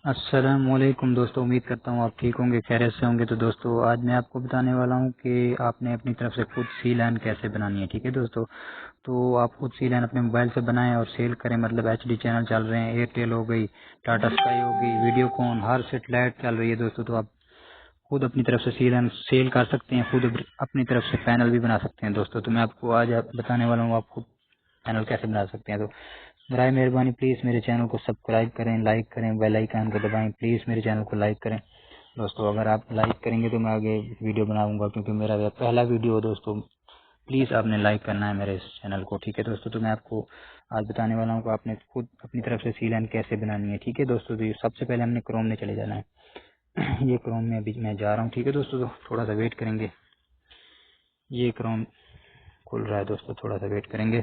अस्सलामुअलैकुम दोस्तों, उम्मीद करता हूँ आप ठीक होंगे, खैरियत से होंगे। तो दोस्तों आज मैं आपको बताने वाला हूँ कि आपने अपनी तरफ से खुद सी लाइन कैसे बनानी है। ठीक है दोस्तों, तो आप खुद सी लाइन अपने मोबाइल से बनाएं और सेल करें। मतलब एचडी चैनल चल रहे हैं, एयरटेल हो गई, टाटा स्काई हो गई, वीडियोकॉन, हर सेटेलाइट चल रही है दोस्तों। तो आप खुद अपनी तरफ से सी लाइन सेल कर सकते हैं, खुद अपनी तरफ से पैनल भी बना सकते हैं दोस्तों। तो मैं आपको आज बताने वाला हूँ आप खुद चैनल कैसे बना सकते हैं। तो बराए मेहरबानी प्लीज़ मेरे चैनल को सब्सक्राइब करें, लाइक करें, बेल आइकन को दबाएं। प्लीज़ मेरे चैनल को लाइक करें दोस्तों। अगर आप लाइक करेंगे तो मैं आगे वीडियो बनाऊंगा, क्योंकि मेरा यह पहला वीडियो है दोस्तों। प्लीज़ आपने लाइक करना है मेरे इस चैनल को। ठीक है दोस्तों, तो मैं आपको आज बताने वाला हूँ कि आपने खुद अपनी तरफ से सी लाइन कैसे बनानी है। ठीक है दोस्तों, तो सबसे पहले हमने क्रोम में चले जाना है। ये क्रोम में अभी मैं जा रहा हूँ। ठीक है दोस्तों, तो थोड़ा सा वेट करेंगे। ये क्रोम खुल रहा है दोस्तों, थोड़ा सा वेट करेंगे।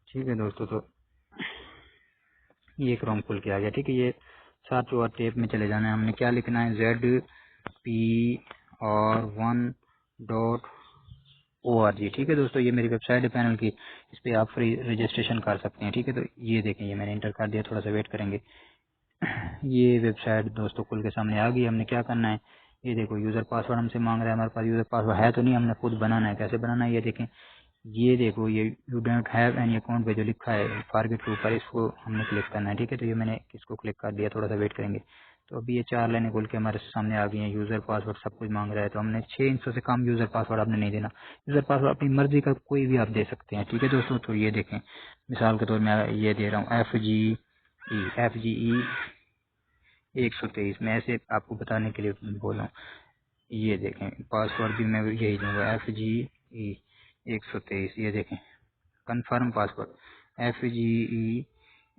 ठीक है दोस्तों, तो ये क्रोम खुल के आ गया। ठीक है, ये सर्च और टेप में चले जाना है। हमने क्या लिखना है, ZPR1.org। ठीक है दोस्तों, ये मेरी वेबसाइट है पैनल की, इस पर आप फ्री रजिस्ट्रेशन कर सकते हैं। ठीक है, तो ये देखें, ये मैंने इंटर कर दिया, थोड़ा सा वेट करेंगे। ये वेबसाइट दोस्तों खुल के सामने आ गई। हमने क्या करना है, ये देखो यूज़र पासवर्ड हमसे मांग रहा है। हमारे पास यूज़र पासवर्ड है तो नहीं, हमने खुद बनाना है। कैसे बनाना है ये देखें। ये देखो, ये you don't have any account पे जो लिखा है फॉरगेट के ऊपर, इसको हमने क्लिक करना है। ठीक है, तो ये मैंने इसको क्लिक कर दिया, थोड़ा सा वेट करेंगे। तो अभी ये 4 लाइनें खोल के हमारे सामने आ गई हैं। यूज़र पासवर्ड सब कुछ मांग रहा है, तो हमने 600 से कम यूज़र पासवर्ड आपने नहीं देना। यूज़र पासवर्ड अपनी मर्जी का कोई भी आप दे सकते हैं। ठीक है दोस्तों, तो ये देखें, मिसाल के तौर में ये दे रहा हूँ FGE 123। मैं ऐसे आपको बताने के लिए बोल रहा हूँ। ये देखें, पासवर्ड भी मैं यही दूंगा, FGE 123। ये देखें, कंफर्म पासवर्ड FGE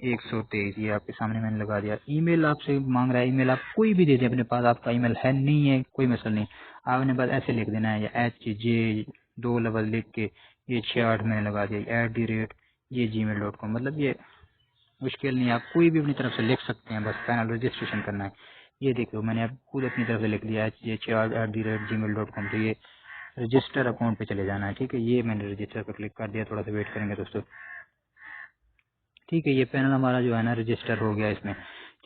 123, ये आपके सामने मैंने लगा दिया। ईमेल आपसे मांग रहा है, ईमेल आप कोई भी दे दें अपने पास। आपका ईमेल है नहीं है, कोई मसला नहीं, आपने बस ऐसे लिख देना है, या HJ 2 लेवल लिख के ये 68 मैंने लगा दिया, @ gmail.com। मतलब ये मुश्किल नहीं है, आप कोई भी अपनी तरफ से लिख सकते हैं, बस पैनल रजिस्ट्रेशन करना है। ये देखो, मैंने अब खुद अपनी तरफ से लिख दिया HJ4@gmail.com। तो ये रजिस्टर अकाउंट पे चले जाना है। ठीक है, ये मैंने रजिस्टर पर क्लिक कर दिया, थोड़ा सा वेट करेंगे दोस्तों। ठीक है, ये पैनल हमारा जो है ना रजिस्टर हो गया इसमें।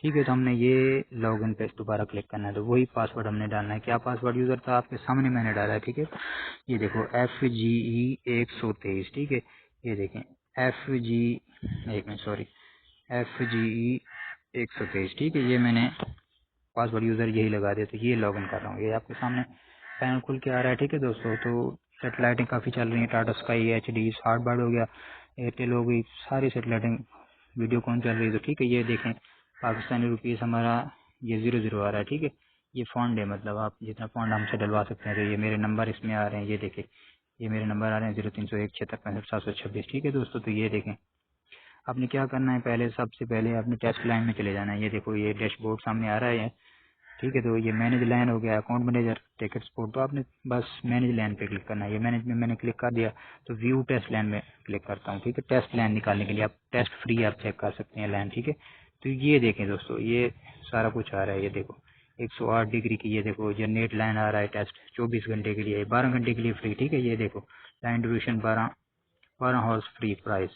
ठीक है, तो हमने ये लॉगिन पे दोबारा क्लिक करना है, तो वही पासवर्ड हमने डालना है। क्या पासवर्ड यूज़र था आपके सामने मैंने डाला है। ठीक है, ये देखो FGE 123। ठीक है, ये देखें FG, एक मिनट सॉरी, FGE 123। ठीक है, ये मैंने पासवर्ड यूज़र यही लगा दिया, तो ये लॉगिन कर रहा हूँ। ये आपके सामने पैनल खुल के आ रहा है। ठीक है दोस्तों, तो सेटेलाइटें काफ़ी चल रही हैं, टाटा स्काई, HD, हार्टबर्ड हो गया, एयरटेल हो गई, सारी सेटेलाइटें, वीडियोकॉन चल रही है। तो ठीक है, ये देखें, पाकिस्तानी रुपीज़ हमारा ये 00 आ रहा है। ठीक है, ये फंड है, मतलब आप जितना फंड हमसे डलवा सकते हैं। तो ये मेरे नंबर इसमें आ रहे हैं, ये देखें, ये मेरे नंबर आ रहे हैं 0301 76 65 726। ठीक है दोस्तों, तो ये देखें, आपने क्या करना है, पहले सबसे पहले आपने टेस्ट लाइन में चले जाना है। ये देखो, ये डैशबोर्ड सामने आ रहा है। ठीक है, तो ये मैनेज लाइन हो गया, अकाउंट मैनेजर, टिकट सपोर्ट। तो आपने बस मैनेज लाइन पे क्लिक करना है। ये मैनेज में मैंने क्लिक कर दिया, तो व्यू टेस्ट लाइन में क्लिक करता हूँ। ठीक है, टेस्ट लाइन निकालने के लिए आप टेस्ट फ्री आप चेक कर सकते हैं लाइन। ठीक है, तो ये देखें दोस्तों, ये सारा कुछ आ रहा है। ये देखो 108 डिग्री की, ये देखो जनरेट लाइन आ रहा है, टेस्ट 24 घंटे के लिए, 12 घंटे के लिए फ्री। ठीक है, ये देखो line duration 12 horse free price.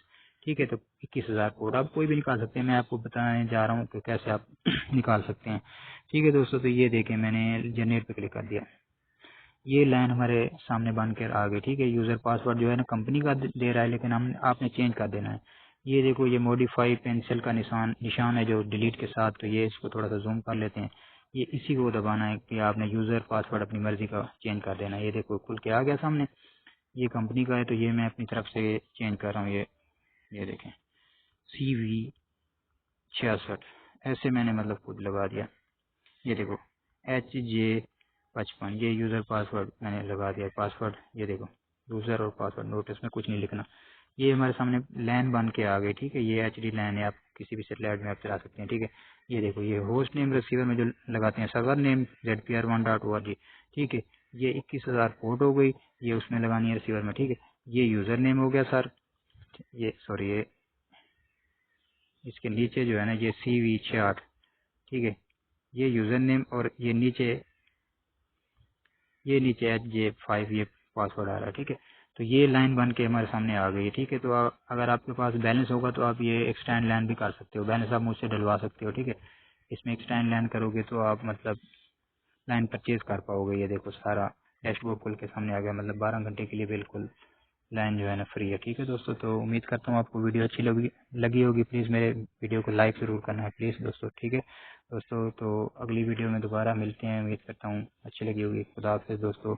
ठीक है, तो 21,000 कोड आप कोई भी निकाल सकते हैं। मैं आपको बताने जा रहा हूँ कि कैसे आप निकाल सकते हैं। ठीक है दोस्तों, तो ये देखें, मैंने जनरेट पे क्लिक कर दिया, ये लाइन हमारे सामने बन कर आ गई। ठीक है, यूज़र पासवर्ड जो है ना कंपनी का दे रहा है, लेकिन हम आपने चेंज कर देना है। ये देखो, ये मॉडिफाई पेंसिल का निशान है जो डिलीट के साथ, तो ये इसको थोड़ा सा जूम कर लेते हैं। ये इसी को दबाना है कि आपने यूज़र पासवर्ड अपनी मर्जी का चेंज कर देना है। ये देखो खुल के आ गया सामने, ये कंपनी का है, तो ये मैं अपनी तरफ से चेंज कर रहा हूँ। ये देखें, CV66 ऐसे मैंने मतलब खुद लगा दिया। ये देखो HJ55, ये यूज़र पासवर्ड मैंने लगा दिया। पासवर्ड ये देखो, यूज़र और पासवर्ड नोटिस में कुछ नहीं लिखना। ये हमारे सामने लैन बन के आ गई। ठीक है, ये HD लैन है, आप किसी भी सेटेलाइट में आप चला सकते हैं। ठीक है, ये देखो, ये होस्ट नेम रिसीवर में जो लगाते हैं, सर्वर नेम ZPR1.org। ठीक है, ये 21,000 पोर्ट हो गई, ये उसमें लगानी है रिसीवर में। ठीक है, ये यूज़र नेम हो गया सर, ये सॉरी, ये इसके नीचे जो है ना ये CV68। ठीक है, ये यूज़र नेम, और ये नीचे HJ5 ये पासवर्ड आ रहा है। ठीक है, तो ये लाइन बन के हमारे सामने आ गई है। ठीक है, तो अगर आपके पास बैलेंस होगा तो आप ये एक्सटेंड लाइन भी कर सकते हो, बैलेंस आप मुझसे डलवा सकते हो। ठीक है, इसमें एक्सटेंड लाइन करोगे तो आप मतलब लाइन परचेज कर पाओगे। ये देखो सारा डैशबोर्ड खुल के सामने आ गया, मतलब 12 घंटे के लिए बिल्कुल लाइन जो है ना फ्री है। ठीक है दोस्तों, तो उम्मीद करता हूँ आपको वीडियो अच्छी लगी होगी। प्लीज़ मेरे वीडियो को लाइक ज़रूर करना है प्लीज़ दोस्तों। ठीक है दोस्तों, तो अगली वीडियो में दोबारा मिलते हैं। उम्मीद करता हूँ अच्छी लगी होगी। खुदा हाफिज़ दोस्तों।